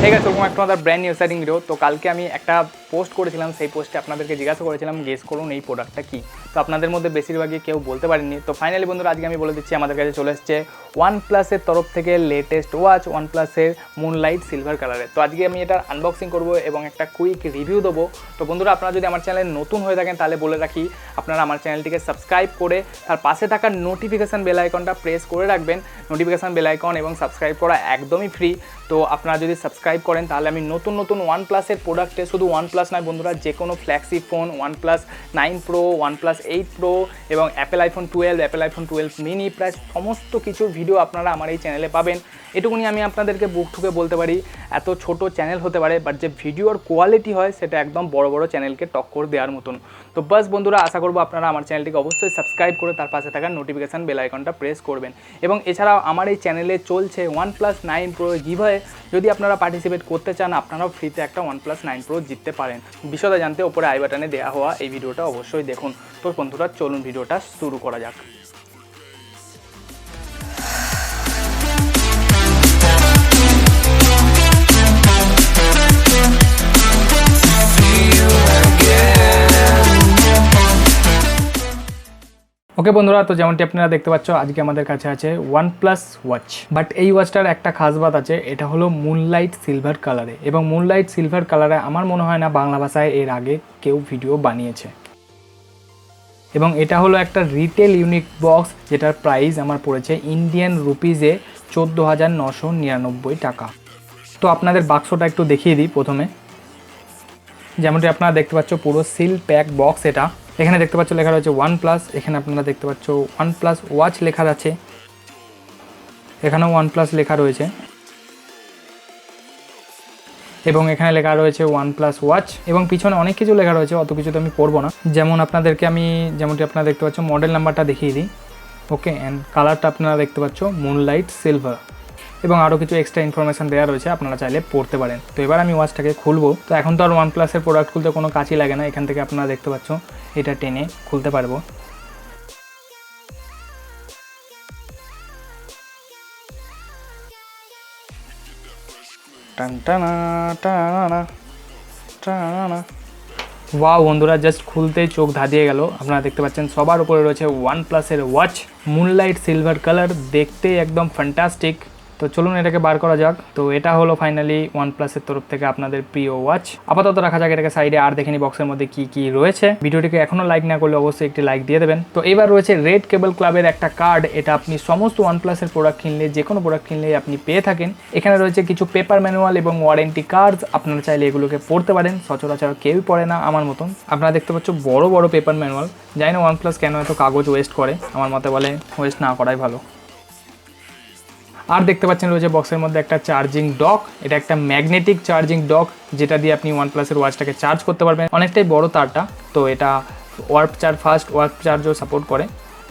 Hey guys welcome back to another brand new exciting video. তো কালকে আমি একটা পোস্ট করেছিলাম, সেই পোস্টে আপনাদেরকে জিজ্ঞাসা করেছিলাম গেস করুন এই প্রোডাক্টটা কি। তো আপনাদের মধ্যে বেশিরভাগই কেউ বলতে পারেননি। তো ফাইনালি বন্ধুরা আজকে আমি বলে দিচ্ছি, আমাদের কাছে চলে এসেছে ওয়ানপ্লাসের তরফ থেকে লেটেস্ট ওয়াচ, ওয়ানপ্লাসের মুনলাইট সিলভার কালারের। তো আজকে আমি এটার আনবক্সিং করব এবং একটা কুইক রিভিউ দেবো। তো বন্ধুরা আপনারা যদি আমার চ্যানেলে নতুন হয়ে থাকেন তাহলে বলে রাখি, আপনারা আমার চ্যানেলটিকে সাবস্ক্রাইব করে তার পাশে থাকা নোটিফিকেশান বেল আইকনটা প্রেস করে রাখবেন। নোটিফিকেশান বেল আইকন এবং সাবস্ক্রাইব করা একদমই ফ্রি। তো আপনারা যদি সাবস্ক্রাইব করেন তাহলে আমি নতুন নতুন ওয়ানপ্লাসের প্রোডাক্টে, শুধু ওয়ানপ্লাস নয় বন্ধুরা, যে কোনো flagship phone, OnePlus 9 pro, OnePlus 8 pro এবং Apple iPhone 12, Apple iPhone 12 mini, প্রায় সমস্ত কিছু ভিডিও আপনারা আমার এই চ্যানেলে পাবেন। এটুকুনি আমি আপনাদেরকে বুক ঠুকে বলতে পারি। এত ছোট চ্যানেল হতে পারে, বাট যে ভিডিওর কোয়ালিটি হয় সেটা একদম বড় বড় চ্যানেলকে টক্কর দেওয়ার মতন। তো বাস বন্ধুরা, আশা করবো আপনারা আমার চ্যানেলটিকে অবশ্যই সাবস্ক্রাইব করে তার পাশে থাকা নোটিফিকেশান বেল আইকনটা প্রেস করবেন। এবং এছাড়াও আমার এই চ্যানেলে চলছে ওয়ানপ্লাস 9 প্রো গিভওয়ে। যদি আপনারা পার্টিসিপেট করতে চান, আপনারাও ফ্রিতে একটা ওয়ানপ্লাস 9 প্রো জিততে পারেন। বিষয়টা জানতে ওপরে আই বাটনে দেওয়া হওয়া এই ভিডিওটা অবশ্যই দেখুন। তো বন্ধুরা চলুন ভিডিওটা শুরু করা যাক। ওকে বন্ধুরা, তো যেমনটি আপনারা দেখতে পাচ্ছ আজকে আমাদের কাছে আছে ওয়ানপ্লাস ওয়াচ। বাট এই ওয়াচটার একটা খাস বাত আছে, এটা হলো মুনলাইট সিলভার কালারে। এবং মুনলাইট সিলভার কালারে আমার মনে হয় না বাংলা ভাষায় এর আগে কেউ ভিডিও বানিয়েছে। এবং এটা হলো একটা রিটেল ইউনিক বক্স, যেটার প্রাইস আমার পড়েছে ইন্ডিয়ান রুপিজে 14,999 টাকা। তো আপনাদের বাক্সটা একটু দেখিয়ে দিই প্রথমে। যেমনটি আপনারা দেখতে পাচ্ছ পুরো সিল প্যাক বক্স এটা। এখানে দেখতে পাচ্ছ লেখা রয়েছে ওয়ানপ্লাস, এখানে আপনারা দেখতে পাচ্ছ ওয়ানপ্লাস ওয়াচ লেখা আছে, এখানেও ওয়ানপ্লাস লেখা রয়েছে এবং এখানে লেখা রয়েছে ওয়ানপ্লাস ওয়াচ। এবং পিছনে অনেক কিছু লেখা রয়েছে, অত কিছু তো আমি পড়বো না। যেমনটি আপনারা দেখতে পাচ্ছ মডেল নাম্বারটা দেখিয়ে দিই। ওকে, অ্যান্ড কালারটা আপনারা দেখতে পাচ্ছ মুনলাইট সিলভার। এবং আরও কিছু এক্সট্রা ইনফরমেশান দেওয়া রয়েছে, আপনারা চাইলে পড়তে পারেন। তো এবার আমি ওয়াচটাকে খুলবো। তো এখন তো আর ওয়ানপ্লাসের প্রোডাক্ট খুলতে কোনো কাজই লাগে না, এখান থেকে আপনারা দেখতে পাচ্ছ এটা টেনে খুলতে পারবো। ওয়াও বন্ধুরা, জাস্ট খুলতেই চোখ ধাঁধিয়ে গেল। আপনারা দেখতে পাচ্ছেন সবার উপরে রয়েছে ওয়ানপ্লাসের ওয়াচ, মুনলাইট সিলভার কালার, দেখতে একদম ফ্যান্টাস্টিক। তো চলুন এটাকে বার করা যাক। তো এটা হলো ফাইনালি ওয়ানপ্লাসের তরফ থেকে আপনাদের প্রিয় ওয়াচ। আপাতত রাখা যাক এটাকে সাইডে, আর দেখেনি বক্সের মধ্যে কি কি রয়েছে। ভিডিওটিকে এখনও লাইক না করলে অবশ্যই একটি লাইক দিয়ে দেবেন। তো এবার রয়েছে রেড কেবল ক্লাবের একটা কার্ড। এটা আপনি সমস্ত ওয়ানপ্লাসের প্রোডাক্ট কিনলে, যে কোনো প্রোডাক্ট কিনলে আপনি পেয়ে থাকেন। এখানে রয়েছে কিছু পেপার ম্যানুয়াল এবং ওয়ারেন্টি কার্ডস, আপনারা চাইলে এগুলোকে পড়তে পারেন। সচরাচর কেউই পড়ে না আমার মতন। আপনারা দেখতে পাচ্ছ বড় বড় পেপার ম্যানুয়াল। জানি না ওয়ানপ্লাস কেন এত কাগজ ওয়েস্ট করে, আমার মতে বলে ওয়েস্ট না করাই ভালো। আর দেখতে পাচ্ছেন রয়েছে বক্সের মধ্যে একটা চার্জিং ডক। এটা একটা ম্যাগনেটিক চার্জিং ডক, যেটা দিয়ে আপনি ওয়ানপ্লাসের ওয়াচটাকে চার্জ করতে পারবেন। অনেকটাই বড় তারটা। তো এটা ফাস্ট ওয়ার্প চার্জও সাপোর্ট করে,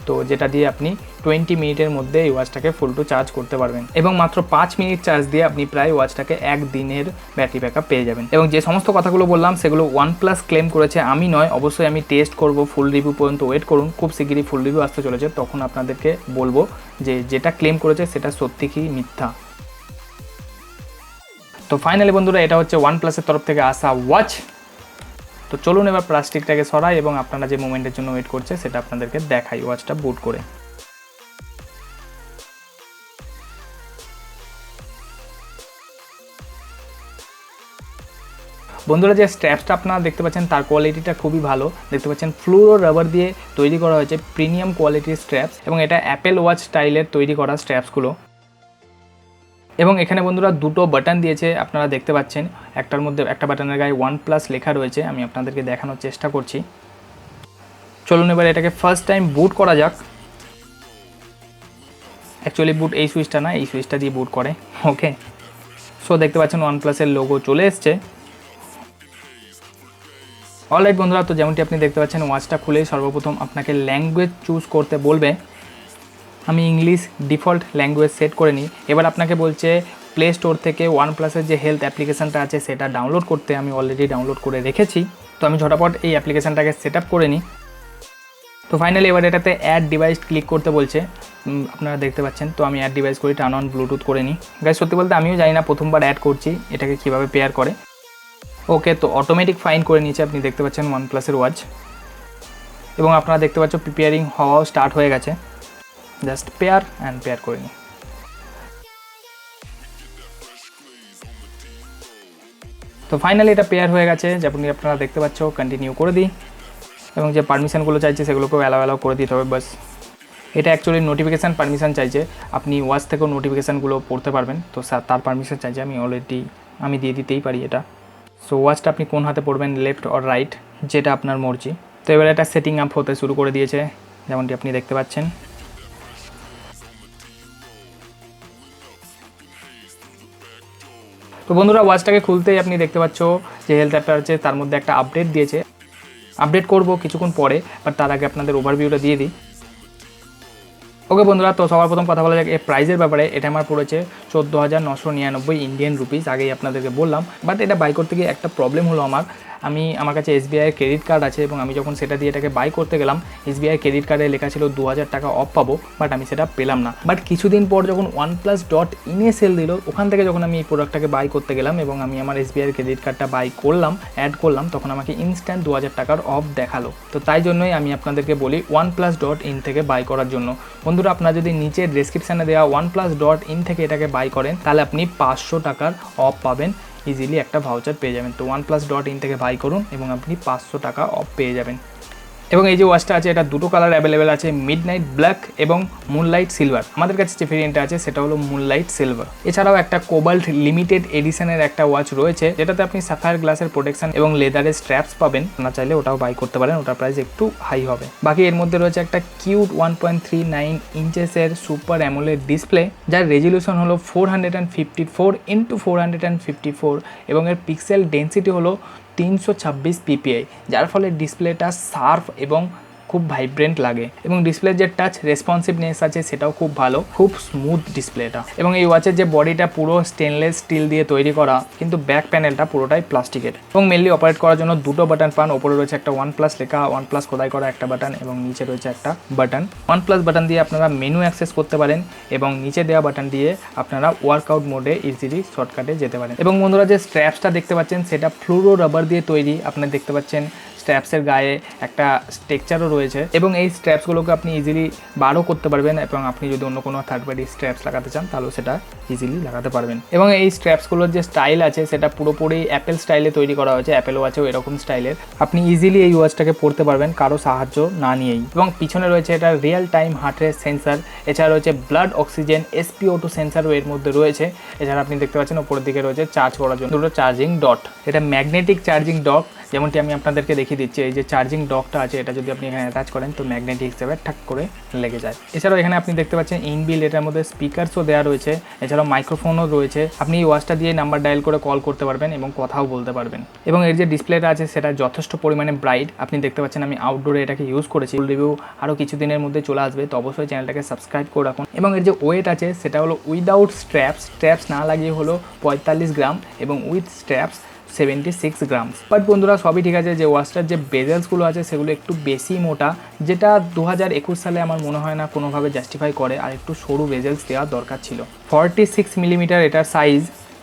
তো যেটা দিয়ে আপনি 20 মিনিটের মধ্যে এই ওয়াচটাকে ফুল টু চার্জ করতে পারবেন। এবং মাত্র 5 মিনিট চার্জ দিয়ে আপনি প্রায় ওয়াচটাকে 1 দিনের ব্যাটারি ব্যাকআপ পেয়ে যাবেন। এবং যে সমস্ত কথাগুলো বললাম সেগুলো ওয়ানপ্লাস ক্লেম করেছে, আমি নয়। অবশ্যই আমি টেস্ট করব, ফুল রিভিউ পর্যন্ত ওয়েট করুন। খুব শিগগিরই ফুল রিভিউ আসতে চলেছে, তখন আপনাদেরকে বলবো যে যেটা ক্লেম করেছে সেটা সত্যি কি মিথ্যা। তো ফাইনালি বন্ধুরা, এটা হচ্ছে ওয়ানপ্লাসের তরফ থেকে আসা ওয়াচ। তো চলুন এবার প্লাস্টিকটাকে সরাই এবং আপনারা যে মোমেন্টের জন্য ওয়েট করছে সেটা আপনাদেরকে দেখাই ওয়াচটা বুট করে। বন্ধুরা, যে স্ট্র্যাপসটা আপনারা দেখতে পাচ্ছেন তার কোয়ালিটিটা খুবই ভালো। দেখতে পাচ্ছেন ফ্লুরো রাবার দিয়ে তৈরি করা হয়েছে, প্রিমিয়াম কোয়ালিটির স্ট্র্যাপস। এবং এটা অ্যাপেল ওয়াচ স্টাইলের তৈরি করা স্ট্র্যাপসগুলো। এবং এখানে বন্ধুরা দুটো বাটন দিয়েছে, আপনারা দেখতে পাচ্ছেন। একটার মধ্যে একটা বাটনের গায়ে ওয়ানপ্লাস লেখা রয়েছে, আমি আপনাদেরকে দেখানোর চেষ্টা করছি। চলুন এবার এটাকে ফার্স্ট টাইম বুট করা যাক। অ্যাকচুয়ালি বুট এই সুইচটা না, এই সুইচটা দিয়ে বুট করে। ওকে, সো দেখতে পাচ্ছেন ওয়ানপ্লাসের লোগো চলে এসছে। অলরাইট বন্ধুরা, তো যেমনটি আপনি দেখতে পাচ্ছেন ওয়াচটা খুলেই সর্বপ্রথম আপনাকে ল্যাঙ্গুয়েজ চুজ করতে বলবে। আমি ইংলিশ ডিফল্ট ল্যাঙ্গুয়েজ সেট করে নিই। এবার আপনাকে বলছে প্লে স্টোর থেকে ওয়ানপ্লাসের যে হেলথ অ্যাপ্লিকেশানটা আছে সেটা ডাউনলোড করতে। আমি অলরেডি ডাউনলোড করে রেখেছি। তো আমি ঝটাপট এই অ্যাপ্লিকেশানটাকে সেট আপ করে নিই। তো ফাইনালি এবার এটাতে অ্যাড ডিভাইস ক্লিক করতে বলছে, আপনারা দেখতে পাচ্ছেন। তো আমি অ্যাড ডিভাইস করি, টার্ন অন ব্লুটুথ করে নিই। গাইস সত্যি বলতে আমিও জানি না, প্রথমবার অ্যাড করছি এটাকে কীভাবে পেয়ার করে। ওকে, তো অটোমেটিক ফাইন করে নিয়েছে, আপনি দেখতে পাচ্ছেন ওয়ানপ্লাসের ওয়াচ, এবং আপনারা দেখতে পাচ্ছ প্রিপেয়ারিং হওয়াও স্টার্ট হয়ে গেছে। জাস্ট পেয়ার অ্যান্ড পেয়ার করে নিই। তো ফাইনালি এটা পেয়ার হয়ে গেছে, যেমন আপনারা দেখতে পাচ্ছ। কন্টিনিউ করে দিই, এবং যে পারমিশনগুলো চাইছে সেগুলোকেও অ্যালাউ করে দিতে হবে বাস। এটা অ্যাকচুয়ালি নোটিফিকেশান পারমিশন চাইছে, আপনি ওয়াচ থেকেও নোটিফিকেশানগুলো পড়তে পারবেন। তো তার পারমিশন চাইছে, আমি দিয়ে দিতেই পারি এটা। সো ওয়াচটা আপনি কোন হাতে পড়বেন, লেফট অর রাইট, যেটা আপনার মর্জি। তো এবার এটা সেটিং আপ হতে শুরু করে দিয়েছে, যেমনটি আপনি দেখতে পাচ্ছেন। তো বন্ধুরা, ওয়াচটাকে খুলতেই আপনি দেখতে পাচ্ছ যে হেলথ অ্যাপটা আছে, তার মধ্যে একটা আপডেট দিয়েছে। আপডেট করব কিছুক্ষণ পরে, বাট তার আগে আপনাদের ওভারভিউটা দিয়ে দিই। ওকে বন্ধুরা, তো সবার প্রথম কথা বলা যাক এই প্রাইজের ব্যাপারে। এটা আমার পড়েছে 14,999 ইন্ডিয়ান রুপিস, আগেই আপনাদেরকে বললাম। বাট এটা বাই করতে গিয়ে একটা প্রবলেম হলো আমার কাছে SBI ক্রেডিট কার্ড আছে, এবং আমি যখন সেটা দিয়ে এটাকে বাই করতে গেলাম, SBI ক্রেডিট কার্ডে লেখা ছিল 2000 টাকা অফ পাবো, বাট আমি সেটা পেলাম না। বাট কিছুদিন পর যখন oneplus.in সেল দিল, ওখান থেকে যখন আমি এই প্রোডাক্টটাকে বাই করতে গেলাম এবং আমি আমার SBI ক্রেডিট কার্ডটা বাই করলাম, অ্যাড করলাম, তখন আমাকে ইনস্ট্যান্ট 2000 টাকার অফ দেখালো। তো তাই জন্যই আমি আপনাদেরকে বলি oneplus.in থেকে বাই করার জন্য। বন্ধুরা, আপনারা যদি নিচে ডেসক্রিপশানে দেওয়া oneplus.in থেকে এটাকে বাই করেন, তাহলে আপনি 500 টাকার অফ পাবেন, ইজিলি একটা ভাউচার পেয়ে যাবেন। তো oneplus.in থেকে বাই করুন এবং আপনি 500 টাকা অফ পেয়ে যাবেন। এবং এই যে ওয়াচটা আছে, এটা দুটো কালার অ্যাভেলেবেল আছে, মিডনাইট ব্ল্যাক এবং মুনলাইট সিলভার। আমাদের কাছে যে ভেরিয়েন্টটা আছে সেটা হলো মুনলাইট সিলভার। এছাড়াও একটা কোবাল্ট লিমিটেড এডিশনের একটা ওয়াচ রয়েছে, যেটাতে আপনি সাফায়ার গ্লাসের প্রোটেকশন এবং লেদারের স্ট্র্যাপস পাবেন। না চাইলে ওটাও বাই করতে পারেন, ওটার প্রাইস একটু হাই হবে। বাকি এর মধ্যে রয়েছে একটা কিউট 1.39 ইঞ্চেসের সুপার অ্যামোলেড ডিসপ্লে, যার রেজলিউশন হলো 454x454 এবং এর পিক্সেল ডেন্সিটি হলো 326 ppi, যার ফলে ডিসপ্লেটা শার্প এবং খুব ভাইব্রেন্ট লাগে। এবং ডিসপ্লের যে টাচ রেসপন্সিভনেস আছে সেটাও খুব ভালো, খুব স্মুথ ডিসপ্লেটা। এবং এই ওয়াচের যে বডিটা পুরো স্টেনলেস স্টিল দিয়ে তৈরি করা, কিন্তু ব্যাক প্যানেলটা পুরোটাই প্লাস্টিকের। এবং মেনলি অপারেট করার জন্য দুটো বাটন পান। ওপরে রয়েছে একটা OnePlus লেখা, OnePlus খোদাই করা একটা বাটন, এবং নিচে রয়েছে একটা বাটন। OnePlus বাটন দিয়ে আপনারা মেনু অ্যাক্সেস করতে পারেন, এবং নিচে দেওয়া বাটন দিয়ে আপনারা ওয়ার্কআউট মোডে ইজিলি শর্টকাটে যেতে পারেন। এবং বন্ধুরা, যে স্ট্র্যাপসটা দেখতে পাচ্ছেন সেটা ফ্লুরো রাবার দিয়ে তৈরি। আপনারা দেখতে পাচ্ছেন স্ট্র্যাপসের গায়ে একটা টেক্সচারও রয়েছে, এবং এই স্ট্র্যাপসগুলোকে আপনি ইজিলি বারও করতে পারবেন, এবং আপনি যদি অন্য কোনো থার্ড পার্টি স্ট্র্যাপস লাগাতে চান তাহলেও সেটা ইজিলি লাগাতে পারবেন। এবং এই স্ট্র্যাপসগুলোর যে স্টাইল আছে সেটা পুরোপুরি অ্যাপেল স্টাইলে তৈরি করা হয়েছে, অ্যাপেল ওয়াচেও এরকম স্টাইলের। আপনি ইজিলি এই ওয়াচটাকে পরতে পারবেন কারো সাহায্য না নিয়েই। এবং পিছনে রয়েছে এটা real time heart rate sensor, এছাড়া রয়েছে ব্লাড অক্সিজেন SpO2 সেন্সারও এর মধ্যে রয়েছে। এছাড়া আপনি দেখতে পাচ্ছেন ওপরের দিকে রয়েছে চার্জ করার জন্য দুটো চার্জিং ডট। এটা ম্যাগনেটিক চার্জিং ডট, যেমনটি আমি আপনাদেরকে দেখিয়ে দিচ্ছি। এই যে চার্জিং ডকটা আছে, এটা যদি আপনি এখানে অ্যাটাচ করেন তো ম্যাগনেটিক হিসেবে ঠাক করে লেগে যায়। এছাড়াও এখানে আপনি দেখতে পাচ্ছেন ইনবিল্ড এটার মধ্যে স্পিকারসও দেওয়া রয়েছে, এছাড়াও মাইক্রোফোনও রয়েছে। আপনি এই ওয়াচটা দিয়ে নাম্বার ডায়াল করে কল করতে পারবেন এবং কথাও বলতে পারবেন। এবং এর যে ডিসপ্লেটা আছে সেটা যথেষ্ট পরিমাণে ব্রাইট। আপনি দেখতে পাচ্ছেন আমি আউটডোরে এটাকে ইউজ করেছি। ফুল রিভিউ আরও কিছুদিনের মধ্যে চলে আসবে, তো অবশ্যই চ্যানেলটাকে সাবস্ক্রাইব করে রাখুন। এবং এর যে ওয়েট আছে সেটা হলো উইদাউট স্ট্র্যাপস না লাগিয়ে হলো 45 গ্রাম, এবং উইথ স্ট্র্যাপস 76 গ্রাম। বাট বন্ধুরা, সবই ঠিক আছে। যে ওয়াচটার যে বেজেলসগুলো আছে সেগুলো একটু বেশি মোটা, যেটা 2021 সালে আমার মনে হয় না কোনোভাবে জাস্টিফাই করে, আর একটু সরু বেজেলস দেওয়া দরকার ছিল। 46 মিলিমিটার এটার সাইজ,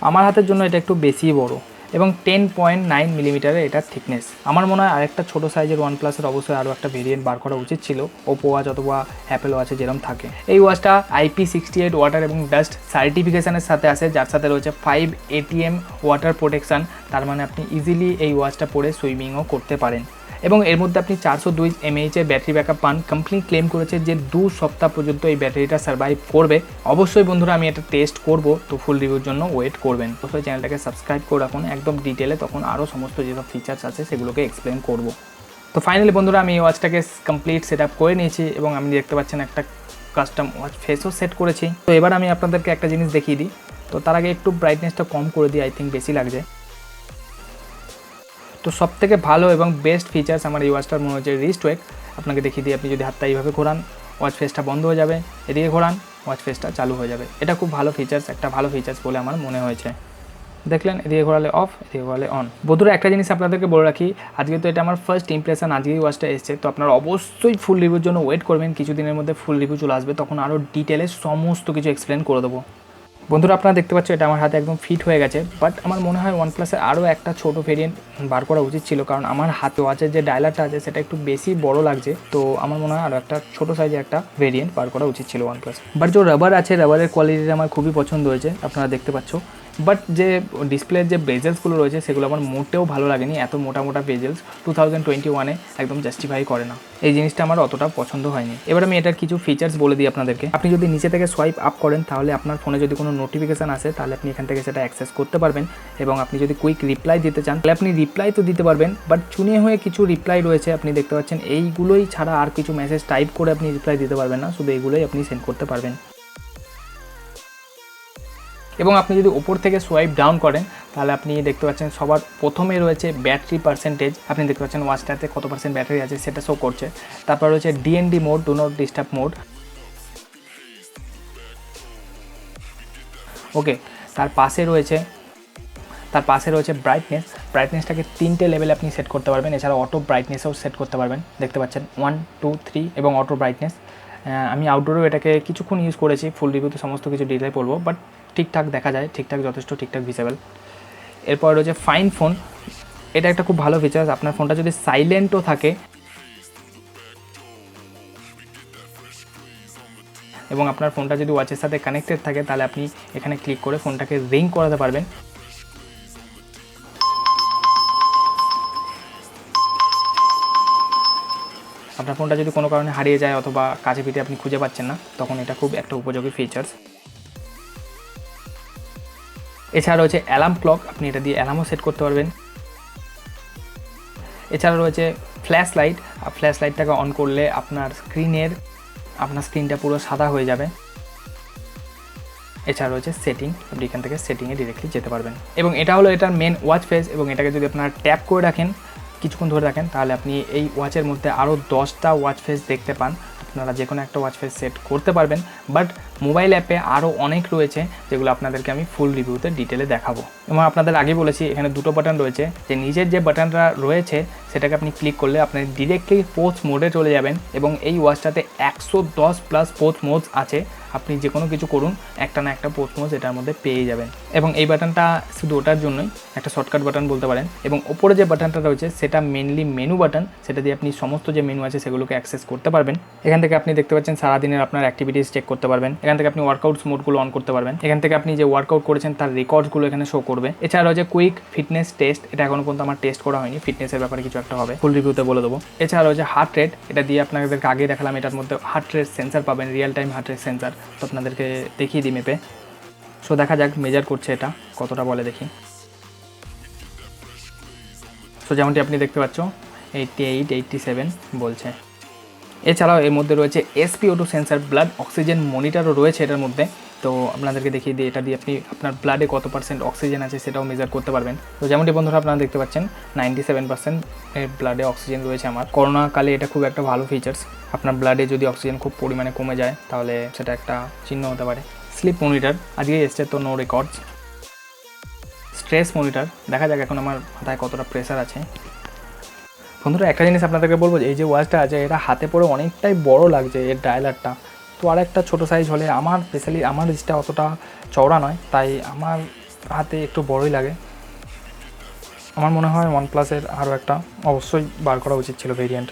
আমার হাতের জন্য এটা একটু বেশি বড়, এবং 10.9 মিলিমিটারের এটার থিকনেস। আমার মনে হয় আরেকটা ছোটো সাইজের ওয়ানপ্লাসের অবশ্যই আরও একটা ভেরিয়েন্ট বার করা উচিত ছিল, ওপো ওয়াচ অথবা অ্যাপেল ওয়াচে যেরকম থাকে। এই ওয়াচটা IP68 ওয়াটার এবং ডাস্ট সার্টিফিকেশানের সাথে আসে, যার সাথে রয়েছে 5 ATM ওয়াটার প্রোটেকশান। তার মানে আপনি ইজিলি এই ওয়াচটা পরে সুইমিংও করতে পারেন। এবং এর মধ্যে আপনি 402 mAh এর ব্যাটারি ব্যাকআপ পান। কোম্পানি ক্লেম করেছে যে 2 সপ্তাহ পর্যন্ত এই ব্যাটারিটা সার্ভাইভ করবে। অবশ্যই বন্ধুরা, আমি এটা টেস্ট করব, তো ফুল রিভিউর জন্য ওয়েট করবেন। অবশ্যই চ্যানেলটাকে সাবস্ক্রাইব করে রাখুন একদম ডিটেলে, তখন আরও সমস্ত যেসব ফিচার্স আছে সেগুলোকে এক্সপ্লেন করব। তো ফাইনালি বন্ধুরা, আমি এই ওয়াচটাকে কমপ্লিট সেট আপ করে নিয়েছি, এবং আমি দেখতে পাচ্ছেন একটা কাস্টম ওয়াচ ফেসও সেট করেছি। তো এবার আমি আপনাদেরকে একটা জিনিস দেখিয়ে দিই। তো তার আগে একটু ব্রাইটনেসটা কম করে দিই, আই থিঙ্ক বেশি লাগছে। তো সবথেকে ভালো এবং বেস্ট ফিচার্স আমার এই ওয়াচটার মনে হচ্ছে রিস্ট ওয়েক। আপনাকে দেখিয়ে দিই, আপনি যদি হাতটা এইভাবে ঘোরান ওয়াচ ফেসটা বন্ধ হয়ে যাবে, এদিকে ঘোরান ওয়াচ ফেসটা চালু হয়ে যাবে। এটা খুব ভালো ফিচার্স, একটা ভালো ফিচার্স বলে আমার মনে হয়েছে। দেখলেন এদিকে ঘোরালে অফ, এদিকে ঘোরালে অন। বন্ধুরা একটা জিনিস আপনাদেরকে বলে রাখি, আজকে তো এটা আমার ফার্স্ট ইমপ্রেশন, আজকেই ওয়াচটা এসছে, তো আপনারা অবশ্যই ফুল রিভিউর জন্য ওয়েট করবেন। কিছুদিনের মধ্যে ফুল রিভিউ চলে আসবে, তখন আরও ডিটেলে সমস্ত কিছু এক্সপ্লেন করে দেবো। বন্ধুরা আপনারা দেখতে পাচ্ছ এটা আমার হাতে একদম ফিট হয়ে গেছে, বাট আমার মনে হয় ওয়ানপ্লাসের আরও একটা ছোটো ভেরিয়েন্ট বার করা উচিত ছিল, কারণ আমার হাতে ওয়াচের যে ডায়ালারটা আছে সেটা একটু বেশি বড় লাগছে। তো আমার মনে হয় আরও একটা ছোটো সাইজে একটা ভেরিয়েন্ট বার করা উচিত ছিল ওয়ানপ্লাস। বাট যে রাবার আছে, রাবারের কোয়ালিটিটা আমার খুবই পছন্দ হয়েছে, আপনারা দেখতে পাচ্ছ। বাট যে ডিসপ্লের যে বেজেলসগুলো রয়েছে সেগুলো আমার মোটেও ভালো লাগেনি। এত মোটা মোটা বেজেলস 2021-এ একদম জাস্টিফাই করে না, এই জিনিসটা আমার অতটা পছন্দ হয়নি। এবার আমি এটার কিছু ফিচার্স বলে দিই আপনাদেরকে। আপনি যদি নিচে থেকে সোয়াইপ আপ করেন তাহলে আপনার ফোনে যদি কোনো নোটিফিকেশান আসে তাহলে আপনি এখান থেকে সেটা অ্যাক্সেস করতে পারবেন, এবং আপনি যদি কুইক রিপ্লাই দিতে চান তাহলে আপনি রিপ্লাই তো দিতে পারবেন, বাট চুনে হয়ে কিছু রিপ্লাই রয়েছে আপনি দেখতে পাচ্ছেন, এইগুলোই ছাড়া আর কিছু মেসেজ টাইপ করে আপনি রিপ্লাই দিতে পারবেন না, শুধু এইগুলোই আপনি সেন্ড করতে পারবেন। এবং আপনি যদি ওপর থেকে সোয়াইপ ডাউন করেন তাহলে আপনি দেখতে পাচ্ছেন সবার প্রথমে রয়েছে ব্যাটারি পার্সেন্টেজ, আপনি দেখতে পাচ্ছেন ওয়াচটাতে কত পার্সেন্ট ব্যাটারি আছে সেটা শো করছে। তারপর রয়েছে DND mode, do not disturb mode. Okay, তার পাশে রয়েছে ব্রাইটনেসটাকে 3টে লেভেলে আপনি সেট করতে পারবেন, এছাড়া অটো ব্রাইটনেসও সেট করতে পারবেন। দেখতে পাচ্ছেন 1, 2, 3 এবং অটো ব্রাইটনেস। আমি আউটডোরেও এটাকে কিছুক্ষণ ইউজ করেছি, ফুল রিভিউতে সমস্ত কিছু ডিটেল বলবো, বাট ঠিকঠাক দেখা যায়, ঠিকঠাক যথেষ্ট ঠিকঠাক ভিজিবল। এরপর রয়েছে ফাইন ফোন, এটা একটা খুব ভালো ফিচার্স। আপনার ফোনটা যদি সাইলেন্টও থাকে এবং আপনার ফোনটা যদি ওয়াচের সাথে কানেক্টেড থাকে তাহলে আপনি এখানে ক্লিক করে ফোনটাকে রিং করাতে পারবেন। আপনার ফোনটা যদি কোনো কারণে হারিয়ে যায় অথবা কাছে পিঠে আপনি খুঁজে পাচ্ছেন না, তখন এটা খুব একটা উপযোগী ফিচার্স। এছাড়া রয়েছে অ্যালার্ম ক্লক, আপনি এটা দিয়ে অ্যালার্মও সেট করতে পারবেন। এছাড়া রয়েছে ফ্ল্যাশ লাইট, ফ্ল্যাশ লাইটটাকে অন করলে আপনার স্ক্রিনটা পুরো সাদা হয়ে যাবে। এছাড়া রয়েছে সেটিং, আপনি এখান থেকে সেটিংয়ে ডিরেক্টলি যেতে পারবেন। এবং এটা হলো এটার মেন ওয়াচ ফেস, এবং এটাকে যদি আপনারা ট্যাপ করে রাখেন, কিছুক্ষণ ধরে রাখেন, তাহলে আপনি এই ওয়াচের মধ্যে আরও 10টা ওয়াচ ফেস দেখতে পান। আপনারা যে কোনো একটা ওয়াচ ফেস সেট করতে পারবেন, বাট মোবাইল অ্যাপে আরও অনেক রয়েছে যেগুলো আপনাদেরকে আমি ফুল রিভিউতে ডিটেলে দেখাবো। এবং আপনাদের আগে বলেছি এখানে দুটো বাটন রয়েছে, যে নিচের যে বাটনটা রয়েছে সেটাকে আপনি ক্লিক করলে আপনি ডিরেক্টলি পোজ মোডে চলে যাবেন, এবং এই ওয়াচটাতে 110+ পোজ মোডস আছে। আপনি যে কোনো কিছু করুন, একটা না একটা পোজ মোড এটার মধ্যে পেয়ে যাবেন। এবং এই বাটনটা শুধু ওটার জন্যই, একটা শর্টকাট বাটন বলতে পারেন। এবং ওপরে যে বাটনটা রয়েছে সেটা মেনলি মেনু বাটন, সেটা দিয়ে আপনি সমস্ত যে মেনু আছে সেগুলোকে অ্যাক্সেস করতে পারবেন। এখান থেকে আপনি দেখতে পাচ্ছেন সারাদিনের আপনার অ্যাক্টিভিটিস চেক করতে পারবেন। এখান থেকে আপনি ওয়ার্কআউটস মোডগুলো অন করতে পারবেন। এখান থেকে আপনি যে ওয়ার্কআউট করেছেন তার রেকর্ডসগুলো এখানে শো করবে। এছাড়া রয়েছে কুইক ফিটনেস টেস্ট, এটা এখনো পর্যন্ত আমার টেস্ট করা হয়নি, ফিটনেসের ব্যাপারে কিছু একটা হবে, ফুল রিভিউতে বলে দেবো। এছাড়া রয়েছে হার্ট রেট, এটা দিয়ে আপনাদেরকে আগে দেখালাম, এটার মধ্যে হার্ট রেট সেন্সার পাবেন, real time heart rate sensor, তো আপনাদেরকে দেখিয়ে দিই মেপে। সো দেখা যাক মেজার করছে এটা কতটা বলে দেখি। সো যেমনটি আপনি দেখতে পাচ্ছ 88, 87 বলছে। এছাড়াও এর মধ্যে রয়েছে SpO2 সেন্সার, ব্লাড অক্সিজেন মনিটরও রয়েছে এটার মধ্যে। তো আপনাদেরকে দেখিয়ে দিই, এটা দিয়ে আপনি আপনার ব্লাডে কত পার্সেন্ট অক্সিজেন আছে সেটাও মেজার করতে পারবেন। তো যেমনটি বন্ধুরা আপনারা দেখতে পাচ্ছেন 97% ব্লাডে অক্সিজেন রয়েছে আমার। করোনাকালে এটা খুব একটা ভালো ফিচার্স। আপনার ব্লাডে যদি অক্সিজেন খুব পরিমাণে কমে যায় তাহলে সেটা একটা চিহ্ন হতে পারে। স্লিপ মনিটর আজকে এসছে, তো নো রেকর্ডস। স্ট্রেস মনিটর, দেখা যাক এখন আমার মাথায় কতটা প্রেশার আছে। বন্ধুরা একটা জিনিস আপনাদেরকে বলবো, এই যে ওয়াচটা আছে এটা হাতে পরে অনেকটাই বড় লাগছে এর ডায়ালারটা, তো আর একটা ছোটো সাইজ হলে আমার স্পেশালি আমার রিচটা অতটা চওড়া নয়, তাই আমার হাতে একটু বড়ই লাগে। আমার মনে হয় ওয়ানপ্লাসের আরও একটা অবশ্যই বার করা উচিত ছিল ভেরিয়েন্ট।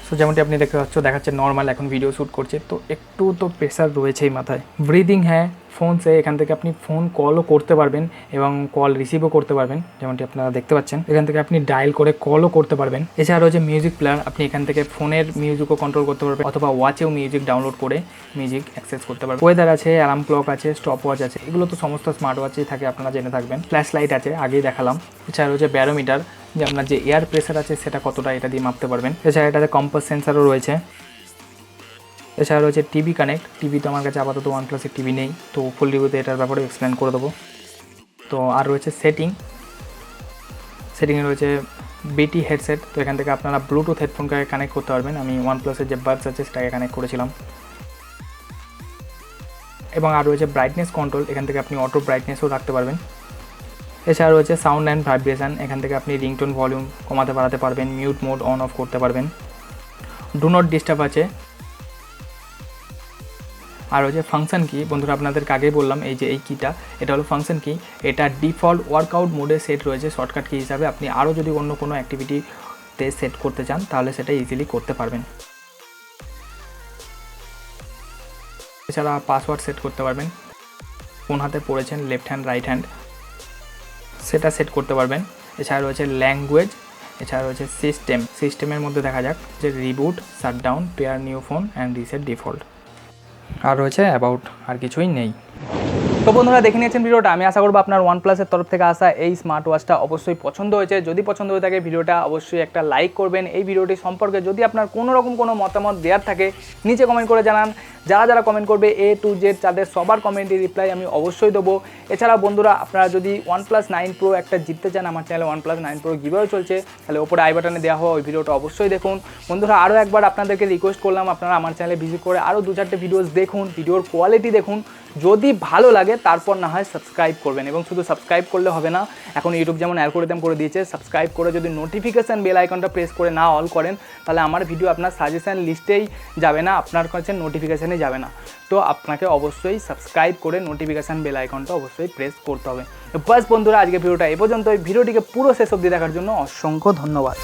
সো যেমনটি আপনি দেখতে পাচ্ছ দেখাচ্ছে নর্মাল, এখন ভিডিও শ্যুট করছে তো একটু তো প্রেশার রয়েছেই মাথায়। ব্রিদিং হ্যাঁ ফোন সে, এখান থেকে আপনি ফোন কলও করতে পারবেন এবং কল রিসিভও করতে পারবেন, যেমনটি আপনারা দেখতে পাচ্ছেন। এখান থেকে আপনি ডায়াল করে কলও করতে পারবেন। এছাড়া রয়েছে মিউজিক প্লেয়ার, আপনি এখান থেকে ফোনের মিউজিকও কন্ট্রোল করতে পারবেন অথবা ওয়াচেও মিউজিক ডাউনলোড করে মিউজিক অ্যাক্সেস করতে পারবেন। ওয়েদার আছে, অ্যালার্ম ক্লক আছে, স্টপ ওয়াচ আছে, এগুলো তো সমস্ত স্মার্ট ওয়াচেই থাকে, আপনারা জেনে থাকবেন। ফ্ল্যাশ লাইট আছে, আগেই দেখালাম। এছাড়া রয়েছে ব্যারোমিটার, যে আপনার যে এয়ার প্রেশার আছে সেটা কতটা এটা দিয়ে মাপতে পারবেন। এছাড়া এটাতে কম্পাস সেন্সারও রয়েছে। এছাড়া রয়েছে টিভি কানেক্ট, টিভি তো আমার কাছে আপাতত ওয়ানপ্লাসের টিভি নেই, তো ফুল রিভিউতে এটার ব্যাপারে এক্সপ্লেন করে দেবো। তো আর রয়েছে সেটিংয়ে রয়েছে বিটি হেডসেট, তো এখান থেকে আপনারা ব্লুটুথ হেডফোনকে কানেক্ট করতে পারবেন। আমি ওয়ানপ্লাসের যে বাডস আছে সেটাকে কানেক্ট করেছিলাম। এবং আর রয়েছে ব্রাইটনেস কন্ট্রোল, এখান থেকে আপনি অটো ব্রাইটনেসও রাখতে পারবেন। এছাড়া রয়েছে সাউন্ড অ্যান্ড ভাইব্রেশন, এখান থেকে আপনি রিংটোন ভলিউম কমাতে বাড়াতে পারবেন, মিউট মোড অন অফ করতে পারবেন। ডু নট ডিস্টার্ব আছে। আর হচ্ছে ফাংশন কি, বন্ধুরা আপনাদেরকে আগেই বললাম এই যে এই কিটা, এটা হলো ফাংশন কি। এটা ডিফল্ট ওয়ার্কআউট মোডে সেট রয়েছে শর্টকাট কি হিসাবে। আপনি আরও যদি অন্য কোনো অ্যাক্টিভিটিতে সেট করতে চান তাহলে সেটা ইজিলি করতে পারবেন। এছাড়া পাসওয়ার্ড সেট করতে পারবেন, কোন হাতে পড়েছেন লেফট হ্যান্ড রাইট হ্যান্ড সেটা সেট করতে পারবেন। এছাড়া রয়েছে ল্যাঙ্গুয়েজ, এছাড়া রয়েছে সিস্টেমের মধ্যে দেখা যাক যে reboot, shutdown, pair new phone and reset default. আর রয়েছে অ্যাবাউট, আর কিছুই নেই। তো বন্ধুরা দেখে নিয়েছেন ভিডিওটা, আমি আশা করবো আপনার ওয়ানপ্লাসের তরফ থেকে আসা এই স্মার্ট ওয়াচটা অবশ্যই পছন্দ হয়েছে। যদি পছন্দ হয়ে থাকে ভিডিওটা অবশ্যই একটা লাইক করবেন। এই ভিডিওটি সম্পর্কে যদি আপনার কোনো রকম কোনো মতামত দেওয়ার থাকে নিচে কমেন্ট করে জানান। যারা যারা কমেন্ট করবে A to Z তাদের সবার কমেন্টের রিপ্লাই আমি অবশ্যই দেবো। এছাড়া বন্ধুরা আপনারা যদি OnePlus 9 Pro একটা জিততে চান, আমার চ্যানেলে OnePlus 9 Pro গিভঅ্যাওয়ে চলছে, তাহলে ওপরে আই বাটনে দেওয়া হওয়া ওই ভিডিওটা অবশ্যই দেখুন। বন্ধুরা আরও একবার আপনাদেরকে রিকোয়েস্ট করলাম আপনারা আমার চ্যানেলে ভিজিট করে আরও 2-4টে ভিডিওস দেখুন, ভিডিওর কোয়ালিটি দেখুন, যদি ভালো লাগে তারপর না হয় সাবস্ক্রাইব করবেন। এবং শুধু সাবস্ক্রাইব করলে হবে না, এখন ইউটিউব যেমন অ্যালগরিদম করে দিয়েছে, সাবস্ক্রাইব করে যদি নোটিফিকেশান বেল আইকনটা প্রেস করে না অল করেন তাহলে আমার ভিডিও আপনার সাজেশান লিস্টেই যাবে না, আপনার কাছে নোটিফিকেশানে যাবে না। তো আপনাকে অবশ্যই সাবস্ক্রাইব করে নোটিফিকেশান বেল আইকনটা অবশ্যই প্রেস করতে হবে। বাস বন্ধুরা আজকে ভিডিওটা এ পর্যন্ত। ভিডিওটিকে পুরো শেষ অবধি দেখার জন্য অসংখ্য ধন্যবাদ।